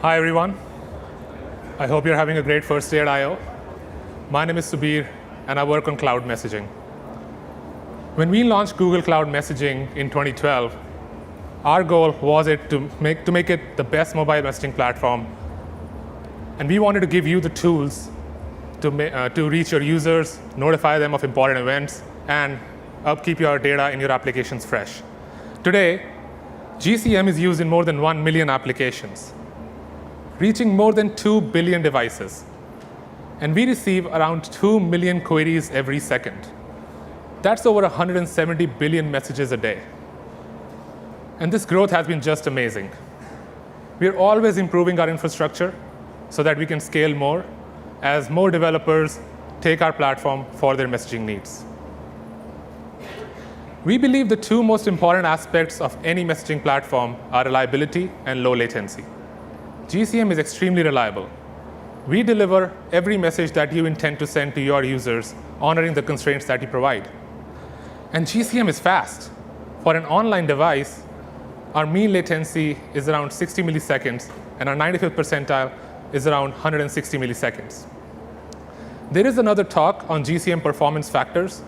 Hi, everyone. I hope you're having a great first day at I/O. My name is Subir, and I work on cloud messaging. When we launched Google Cloud Messaging in 2012, our goal was to make it the best mobile messaging platform, and we wanted to give you the tools to reach your users, notify them of important events, and upkeep your data in your applications fresh. Today, GCM is used in more than 1 million applications, reaching more than 2 billion devices. And we receive around 2 million queries every second. That's over 170 billion messages a day. And this growth has been just amazing. We're always improving our infrastructure so that we can scale more as more developers take our platform for their messaging needs. We believe the two most important aspects of any messaging platform are reliability and low latency. GCM is extremely reliable. We deliver every message that you intend to send to your users, honoring the constraints that you provide. And GCM is fast. For an online device, our mean latency is around 60 milliseconds, and our 95th percentile is around 160 milliseconds. There is another talk on GCM performance factors,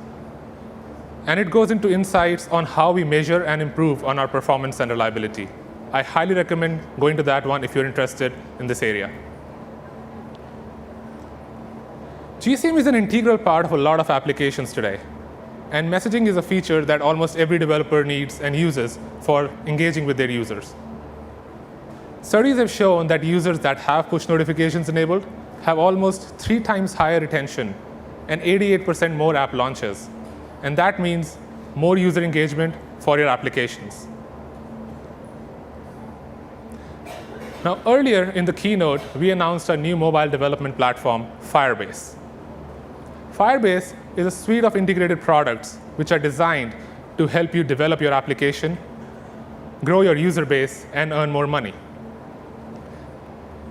and it goes into insights on how we measure and improve on our performance and reliability. I highly recommend going to that one if you're interested in this area. GCM is an integral part of a lot of applications today, and messaging is a feature that almost every developer needs and uses for engaging with their users. Studies have shown that users that have push notifications enabled have almost 3 times higher retention and 88% more app launches, and that means more user engagement for your applications. Now, earlier in the keynote, we announced a new mobile development platform, Firebase. Firebase is a suite of integrated products which are designed to help you develop your application, grow your user base, and earn more money.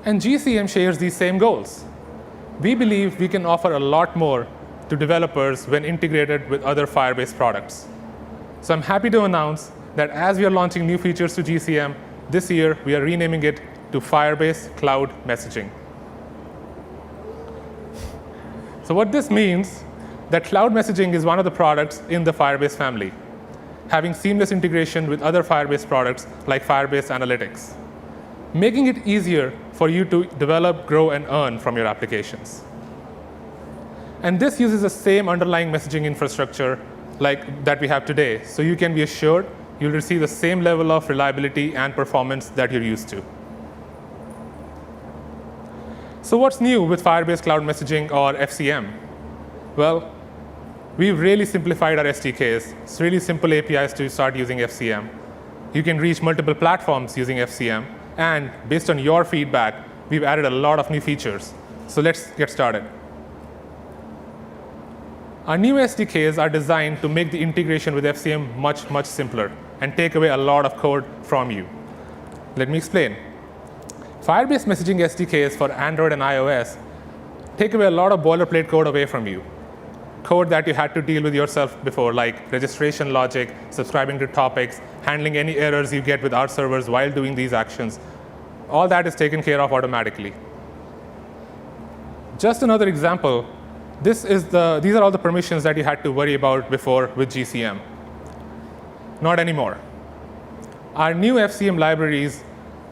And GCM shares these same goals. We believe we can offer a lot more to developers when integrated with other Firebase products. So I'm happy to announce that as we are launching new features to GCM, this year we are renaming it to Firebase Cloud Messaging. So what this means that cloud messaging is one of the products in the Firebase family, having seamless integration with other Firebase products like Firebase Analytics, making it easier for you to develop, grow, and earn from your applications. And this uses the same underlying messaging infrastructure that we have today, so you can be assured you'll receive the same level of reliability and performance that you're used to. So what's new with Firebase Cloud Messaging, or FCM? Well, we've really simplified our SDKs. It's really simple APIs to start using FCM. You can reach multiple platforms using FCM, and based on your feedback, we've added a lot of new features. So let's get started. Our new SDKs are designed to make the integration with FCM much, much simpler and take away a lot of code from you. Let me explain. Firebase messaging SDKs for Android and iOS take away a lot of boilerplate code away from you. Code that you had to deal with yourself before, like registration logic, subscribing to topics, handling any errors you get with our servers while doing these actions. All that is taken care of automatically. Just another example, these are all the permissions that you had to worry about before with GCM. Not anymore. Our new FCM libraries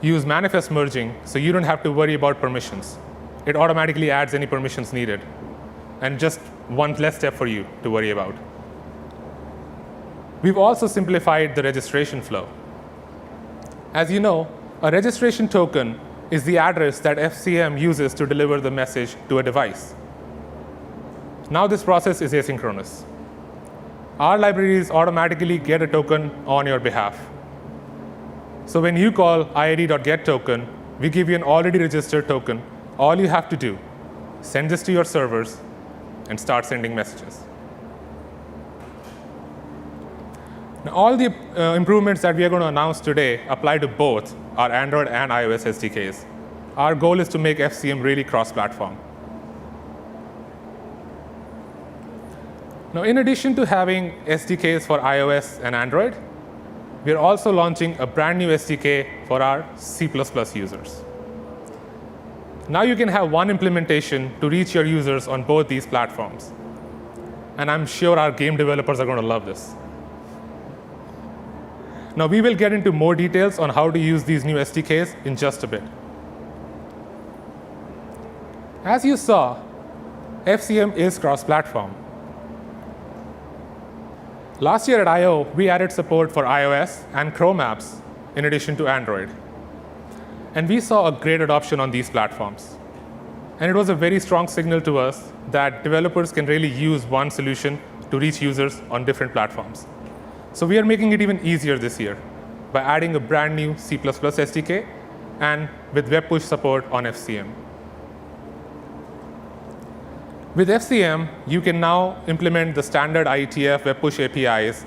use manifest merging, so you don't have to worry about permissions. It automatically adds any permissions needed, and just one less step for you to worry about. We've also simplified the registration flow. As you know, a registration token is the address that FCM uses to deliver the message to a device. Now this process is asynchronous. Our libraries automatically get a token on your behalf. So when you call iid.getToken, we give you an already registered token. All you have to do, send this to your servers and start sending messages. Now, all the improvements that we are going to announce today apply to both our Android and iOS SDKs. Our goal is to make FCM really cross-platform. Now, in addition to having SDKs for iOS and Android, we are also launching a brand new SDK for our C++ users. Now you can have one implementation to reach your users on both these platforms. And I'm sure our game developers are going to love this. Now we will get into more details on how to use these new SDKs in just a bit. As you saw, FCM is cross-platform. Last year at I/O, we added support for iOS and Chrome apps in addition to Android. And we saw a great adoption on these platforms. And it was a very strong signal to us that developers can really use one solution to reach users on different platforms. So we are making it even easier this year by adding a brand new C++ SDK and with web push support on FCM. With FCM, you can now implement the standard IETF web push APIs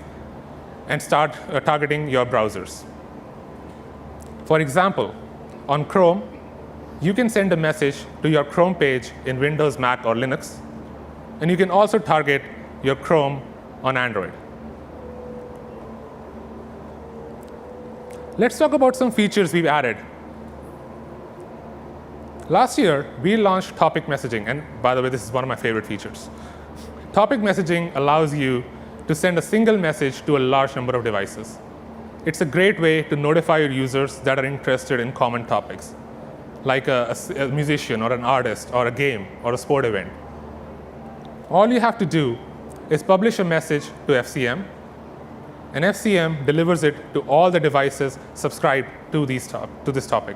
and start targeting your browsers. For example, on Chrome, you can send a message to your Chrome page in Windows, Mac, or Linux. And you can also target your Chrome on Android. Let's talk about some features we've added. Last year, we launched topic messaging. And by the way, this is one of my favorite features. Topic messaging allows you to send a single message to a large number of devices. It's a great way to notify your users that are interested in common topics, like a musician or an artist or a game or a sport event. All you have to do is publish a message to FCM, and FCM delivers it to all the devices subscribed to this topic.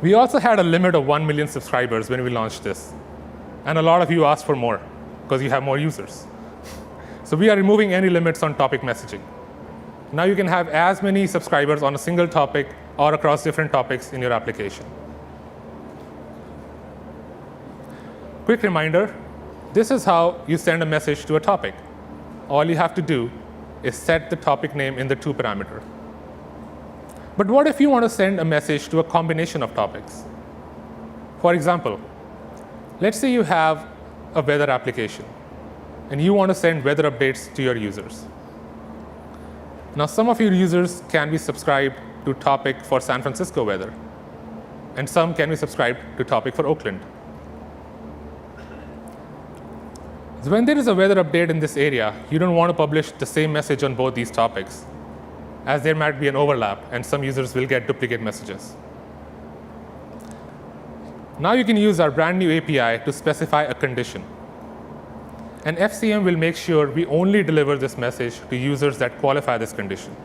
We also had a limit of 1 million subscribers when we launched this. And a lot of you asked for more because you have more users. So we are removing any limits on topic messaging. Now you can have as many subscribers on a single topic or across different topics in your application. Quick reminder, this is how you send a message to a topic. All you have to do is set the topic name in the to parameter. But what if you want to send a message to a combination of topics? For example, let's say you have a weather application, and you want to send weather updates to your users. Now, some of your users can be subscribed to topic for San Francisco weather, and some can be subscribed to topic for Oakland. So when there is a weather update in this area, you don't want to publish the same message on both these topics, as there might be an overlap, and some users will get duplicate messages. Now you can use our brand new API to specify a condition. And FCM will make sure we only deliver this message to users that qualify this condition.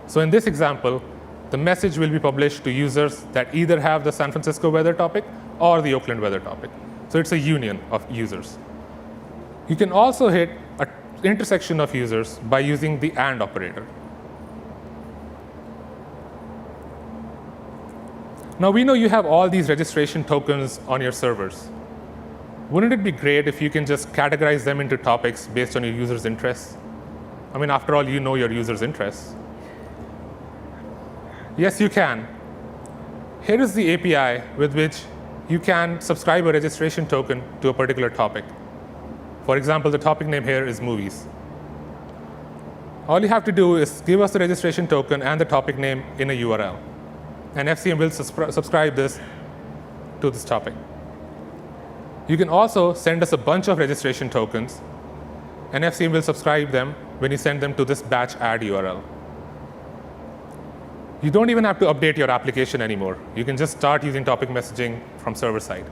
So in this example, the message will be published to users that either have the San Francisco weather topic or the Oakland weather topic. So it's a union of users. You can also hit an intersection of users by using the AND operator. Now we know you have all these registration tokens on your servers. Wouldn't it be great if you can just categorize them into topics based on your users' interests? I mean, after all, you know your users' interests. Yes, you can. Here is the API with which you can subscribe a registration token to a particular topic. For example, the topic name here is movies. All you have to do is give us the registration token and the topic name in a URL. And FCM will subscribe this to this topic. You can also send us a bunch of registration tokens, and FCM will subscribe them when you send them to this batch add URL. You don't even have to update your application anymore. You can just start using topic messaging from server side.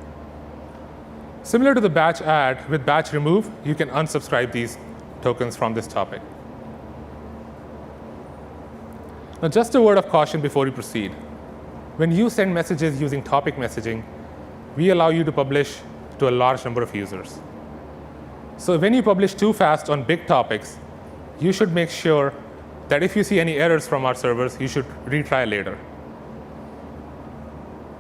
Similar to the batch add, with batch remove, you can unsubscribe these tokens from this topic. Now, just a word of caution before we proceed. When you send messages using topic messaging, we allow you to publish to a large number of users. So when you publish too fast on big topics, you should make sure that if you see any errors from our servers, you should retry later.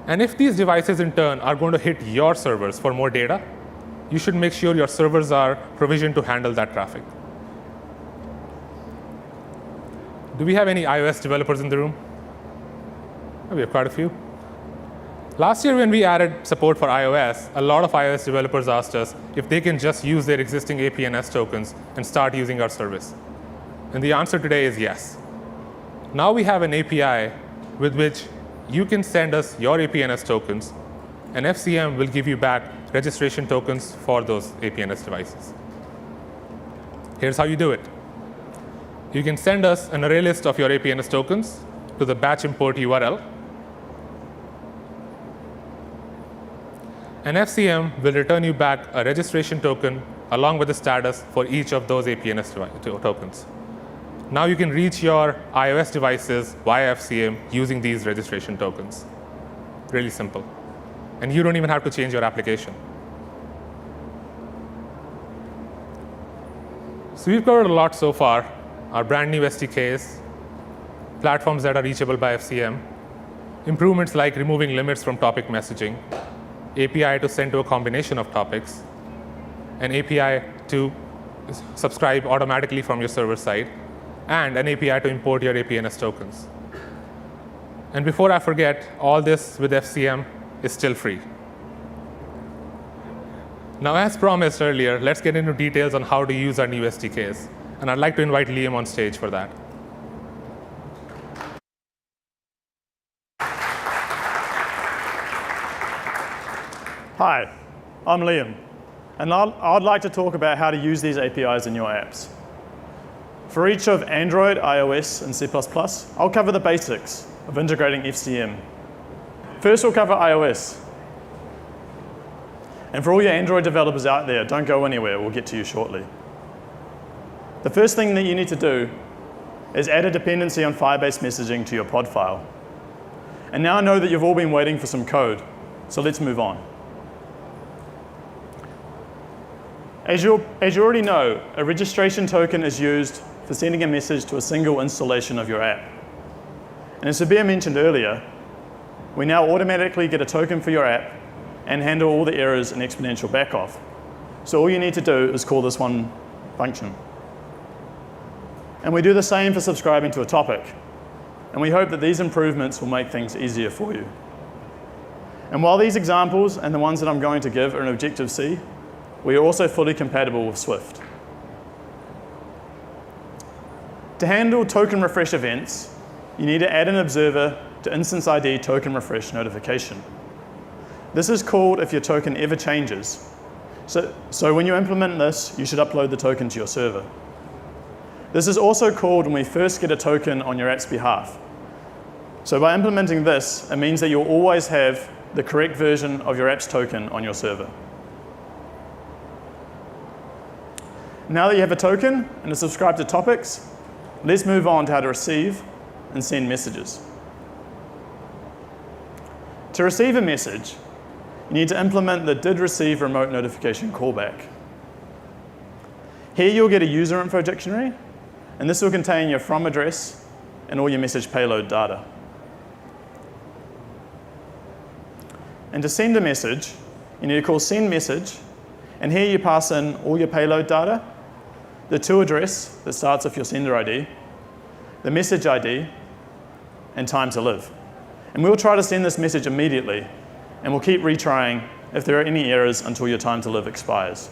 And if these devices in turn are going to hit your servers for more data, you should make sure your servers are provisioned to handle that traffic. Do we have any iOS developers in the room? Oh, we have quite a few. Last year when we added support for iOS, a lot of iOS developers asked us if they can just use their existing APNS tokens and start using our service. And the answer today is yes. Now we have an API with which you can send us your APNS tokens, and FCM will give you back registration tokens for those APNS devices. Here's how you do it. You can send us an array list of your APNS tokens to the batch import URL, and FCM will return you back a registration token along with the status for each of those APNS tokens. Now you can reach your iOS devices via FCM using these registration tokens. Really simple. And you don't even have to change your application. So we've covered a lot so far. Our brand new SDKs, platforms that are reachable by FCM, improvements like removing limits from topic messaging, API to send to a combination of topics, an API to subscribe automatically from your server side, and an API to import your APNS tokens. And before I forget, all this with FCM is still free. Now, as promised earlier, let's get into details on how to use our new SDKs. And I'd like to invite Liam on stage for that. Hi, I'm Liam, and I'd like to talk about how to use these APIs in your apps. For each of Android, iOS, and C++, I'll cover the basics of integrating FCM. First, we'll cover iOS. And for all your Android developers out there, don't go anywhere, we'll get to you shortly. The first thing that you need to do is add a dependency on Firebase messaging to your pod file. And now I know that you've all been waiting for some code, so let's move on. As you already know, a registration token is used for sending a message to a single installation of your app. And as Subir mentioned earlier, we now automatically get a token for your app and handle all the errors and exponential backoff. So all you need to do is call this one function. And we do the same for subscribing to a topic. And we hope that these improvements will make things easier for you. And while these examples and the ones that I'm going to give are in Objective-C, we are also fully compatible with Swift. To handle token refresh events, you need to add an observer to instance ID token refresh notification. This is called if your token ever changes. So when you implement this, you should upload the token to your server. This is also called when we first get a token on your app's behalf. So by implementing this, it means that you'll always have the correct version of your app's token on your server. Now that you have a token and are subscribed to topics, let's move on to how to receive and send messages. To receive a message, you need to implement the did-receive remote notification callback. Here you'll get a user info dictionary, and this will contain your from address and all your message payload data. And to send a message, you need to call send message, and here you pass in all your payload data, the to address that starts with your sender ID, the message ID, and time to live. And we'll try to send this message immediately, and we'll keep retrying if there are any errors until your time to live expires.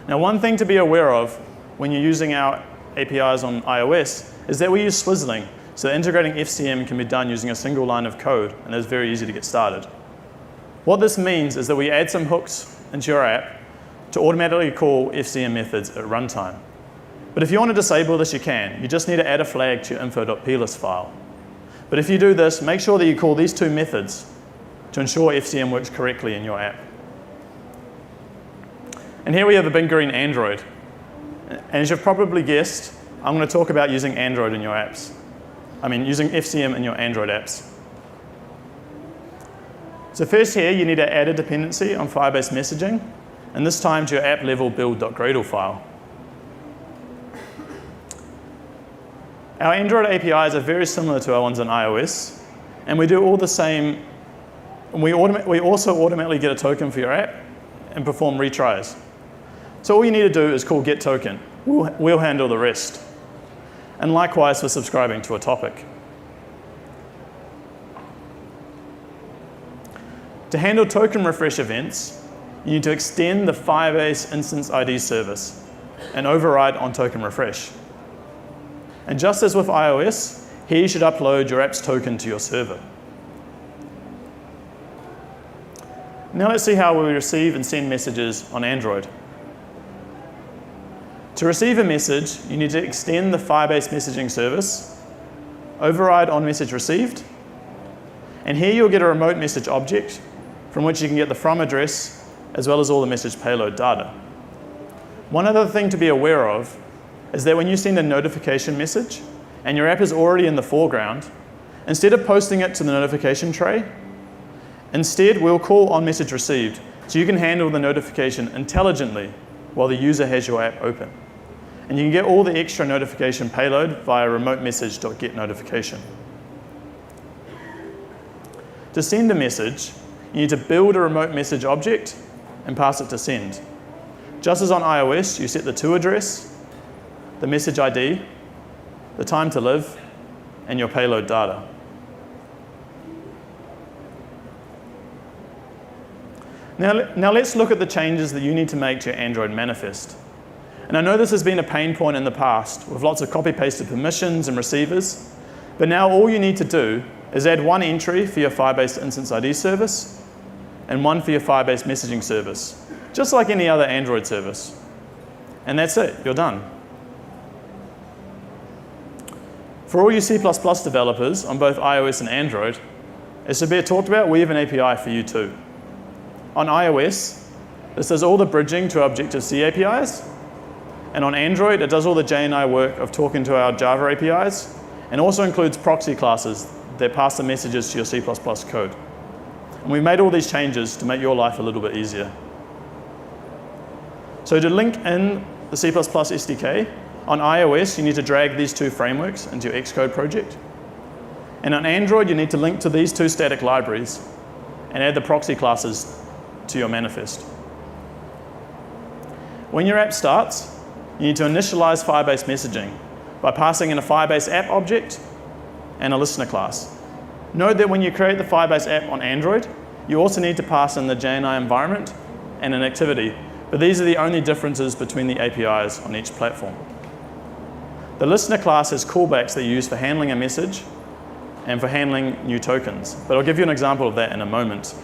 Now, one thing to be aware of when you're using our APIs on iOS is that we use swizzling, so integrating FCM can be done using a single line of code, and it's very easy to get started. What this means is that we add some hooks into your app to automatically call FCM methods at runtime. But if you want to disable this, you can. You just need to add a flag to your info.plist file. But if you do this, make sure that you call these two methods to ensure FCM works correctly in your app. And here we have a big green Android. And as you've probably guessed, I'm going to talk about using Android in your apps. Using FCM in your Android apps. So first here, you need to add a dependency on Firebase messaging, and this time to your app level build.gradle file. Our Android APIs are very similar to our ones on iOS, and we do all the same. We also automatically get a token for your app and perform retries. So all you need to do is call getToken. We'll handle the rest. And likewise for subscribing to a topic. To handle token refresh events, you need to extend the Firebase instance ID service and override on token refresh. And just as with iOS, here you should upload your app's token to your server. Now let's see how we receive and send messages on Android. To receive a message, you need to extend the Firebase messaging service, override onMessageReceived, and here you'll get a remote message object from which you can get the from address as well as all the message payload data. One other thing to be aware of is that when you send a notification message and your app is already in the foreground, instead of posting it to the notification tray, instead we'll call onMessageReceived so you can handle the notification intelligently while the user has your app open. And you can get all the extra notification payload via remote message.getNotification. To send a message, you need to build a remote message object and pass it to send. Just as on iOS, you set the to address, the message ID, the time to live, and your payload data. Now let's look at the changes that you need to make to your Android manifest. And I know this has been a pain point in the past with lots of copy-pasted permissions and receivers, but now all you need to do is add one entry for your Firebase Instance ID service and one for your Firebase messaging service, just like any other Android service. And that's it, you're done. For all you C++ developers on both iOS and Android, as Sabir talked about, we have an API for you too. On iOS, this does all the bridging to Objective-C APIs, and on Android, it does all the JNI work of talking to our Java APIs, and also includes proxy classes that pass the messages to your C++ code. And we've made all these changes to make your life a little bit easier. So to link in the C++ SDK, on iOS, you need to drag these two frameworks into your Xcode project. And on Android, you need to link to these two static libraries and add the proxy classes to your manifest. When your app starts, you need to initialize Firebase messaging by passing in a Firebase app object and a listener class. Note that when you create the Firebase app on Android, you also need to pass in the JNI environment and an activity, but these are the only differences between the APIs on each platform. The listener class has callbacks that you use for handling a message and for handling new tokens, but I'll give you an example of that in a moment.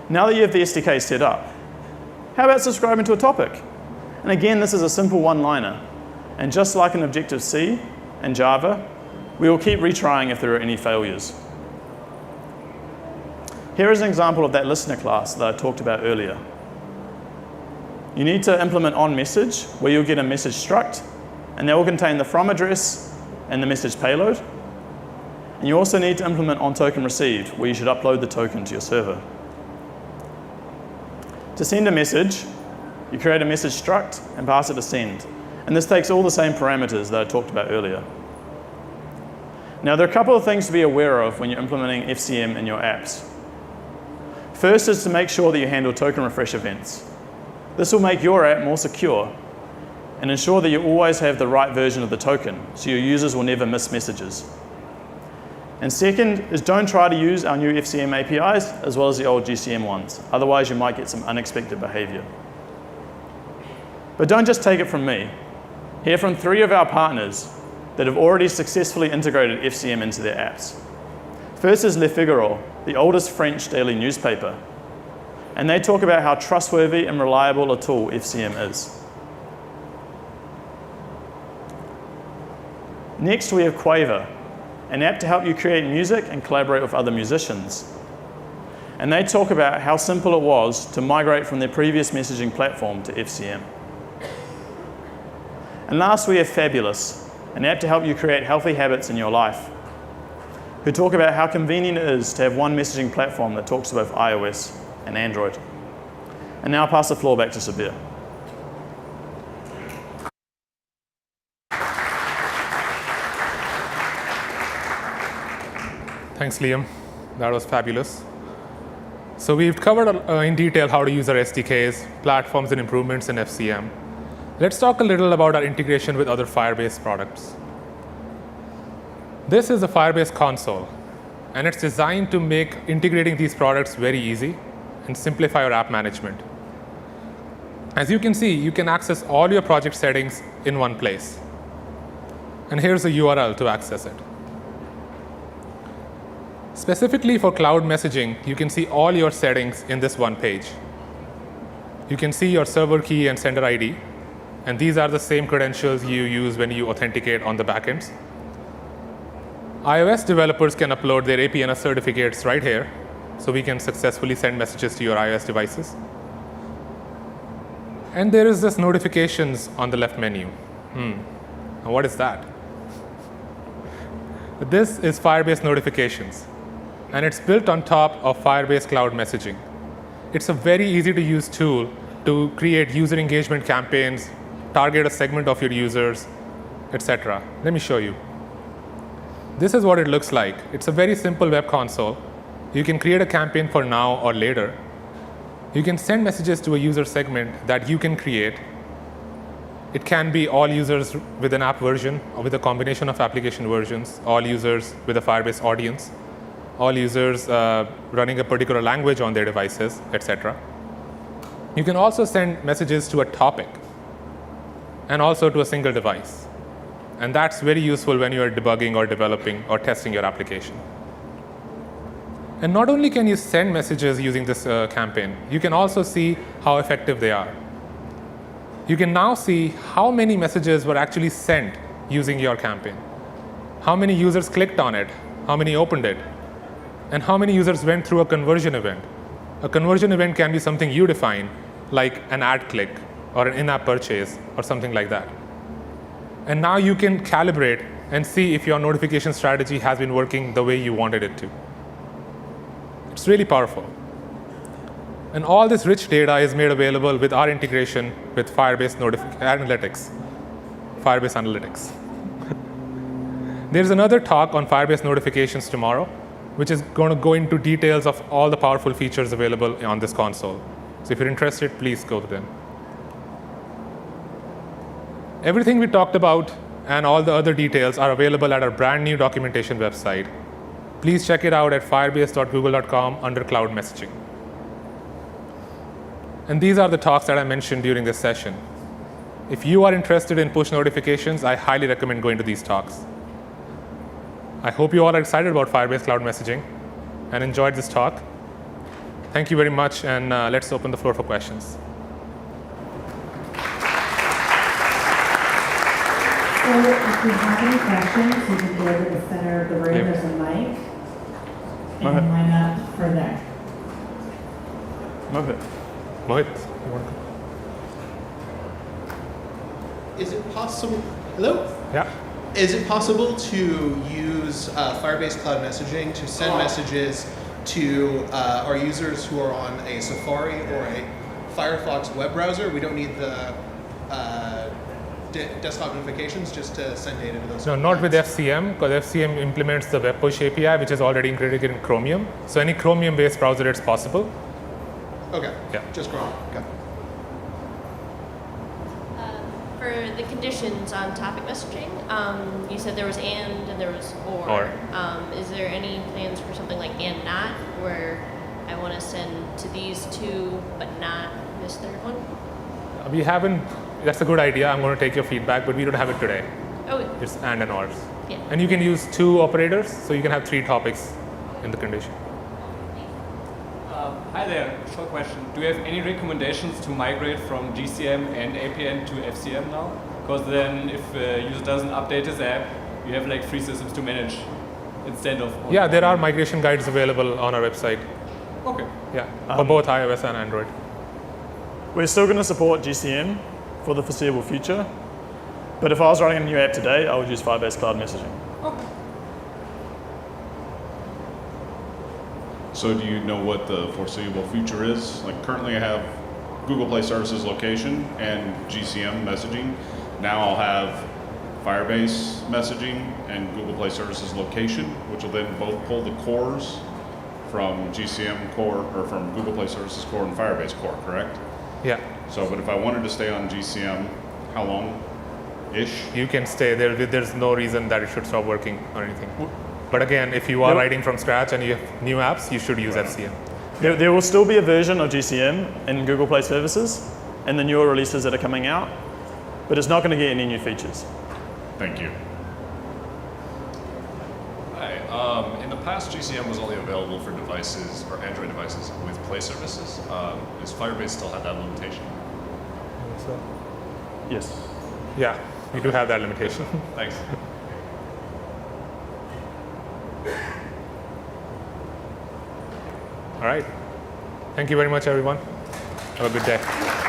Now that you have the SDK set up, how about subscribing to a topic? And again, this is a simple one-liner. And just like in Objective-C and Java, we will keep retrying if there are any failures. Here is an example of that listener class that I talked about earlier. You need to implement onMessage, where you'll get a message struct, and that will contain the from address and the message payload. And you also need to implement onTokenReceived, where you should upload the token to your server. To send a message, you create a message struct and pass it to send. And this takes all the same parameters that I talked about earlier. Now, there are a couple of things to be aware of when you're implementing FCM in your apps. First is to make sure that you handle token refresh events. This will make your app more secure and ensure that you always have the right version of the token, so your users will never miss messages. And second is don't try to use our new FCM APIs as well as the old GCM ones. Otherwise, you might get some unexpected behavior. But don't just take it from me. Hear from 3 of our partners that have already successfully integrated FCM into their apps. First is Le Figaro, the oldest French daily newspaper. And they talk about how trustworthy and reliable a tool FCM is. Next, we have Quaver, an app to help you create music and collaborate with other musicians. And they talk about how simple it was to migrate from their previous messaging platform to FCM. And last, we have Fabulous, an app to help you create healthy habits in your life, who talk about how convenient it is to have one messaging platform that talks to both iOS and Android. And now I'll pass the floor back to Sabir. Thanks, Liam. That was fabulous. So we've covered in detail how to use our SDKs, platforms, and improvements in FCM. Let's talk a little about our integration with other Firebase products. This is the Firebase console, and it's designed to make integrating these products very easy and simplify your app management. As you can see, you can access all your project settings in one place. And here's the URL to access it. Specifically for cloud messaging, you can see all your settings in this one page. You can see your server key and sender ID, and these are the same credentials you use when you authenticate on the backends. iOS developers can upload their APNS certificates right here, so we can successfully send messages to your iOS devices. And there is this notifications on the left menu. Now what is that? This is Firebase Notifications, and it's built on top of Firebase Cloud Messaging. It's a very easy to use tool to create user engagement campaigns, target a segment of your users, etc. Let me show you. This is what it looks like. It's a very simple web console. You can create a campaign for now or later. You can send messages to a user segment that you can create. It can be all users with an app version or with a combination of application versions, all users with a Firebase audience, all users running a particular language on their devices, etc. You can also send messages to a topic and also to a single device. And that's very useful when you are debugging or developing or testing your application. And not only can you send messages using this campaign, you can also see how effective they are. You can now see how many messages were actually sent using your campaign, how many users clicked on it, how many opened it, and how many users went through a conversion event. A conversion event can be something you define, like an ad click or an in-app purchase or something like that. And now you can calibrate and see if your notification strategy has been working the way you wanted it to. It's really powerful. And all this rich data is made available with our integration with Firebase Analytics. Firebase Analytics. There's another talk on Firebase notifications tomorrow, which is going to go into details of all the powerful features available on this console. So if you're interested, please go to them. Everything we talked about and all the other details are available at our brand new documentation website. Please check it out at firebase.google.com under Cloud Messaging. And these are the talks that I mentioned during this session. If you are interested in push notifications, I highly recommend going to these talks. I hope you all are excited about Firebase Cloud Messaging and enjoyed this talk. Thank you very much, and let's open the floor for questions. So if you have any questions, you can go to the center of the room. There's a mic. And line up for there. Mohit. Mohit, you want to? Is it possible? Hello? Yeah. Is it possible to use Firebase Cloud Messaging to send messages to our users who are on a Safari or a Firefox web browser? We don't need the desktop notifications, just to send data to those. No, not with FCM, because FCM implements the web push API, which is already integrated in Chromium. So any Chromium-based browser, it's possible. Okay. Yeah. Just Chrome. Okay. For the conditions on topic messaging, you said there was and there was or. Is there any plans for something like and not, where I want to send to these two but not this third one? We haven't. That's a good idea. I'm going to take your feedback, but we don't have it today. Oh. It's and ors. Yeah. And you can use two operators, so you can have three topics in the condition. Hi there, short question. Do you have any recommendations to migrate from GCM and APN to FCM now? Because then if a user doesn't update his app, you have like 3 systems to manage instead of... Yeah, there are migration guides available on our website. Okay. Yeah, for both iOS and Android. We're still going to support GCM for the foreseeable future, but if I was running a new app today, I would use Firebase Cloud Messaging. Okay. So do you know what the foreseeable future is? Like currently I have Google Play Services location and GCM messaging. Now I'll have Firebase messaging and Google Play Services location, which will then both pull the cores from GCM core or from Google Play Services core and Firebase core, correct? Yeah. So, but if I wanted to stay on GCM, how long-ish? You can stay there. There's no reason that it should stop working or anything. But again, if you are writing from scratch and you have new apps, you should use FCM. There will still be a version of GCM in Google Play Services and the newer releases that are coming out, but it's not going to get any new features. Thank you. In the past, GCM was only available for devices or Android devices with Play services. Does Firebase still have that limitation? So, Yes. yeah, we do have that limitation. Thanks. All right. Thank you very much, everyone. Have a good day.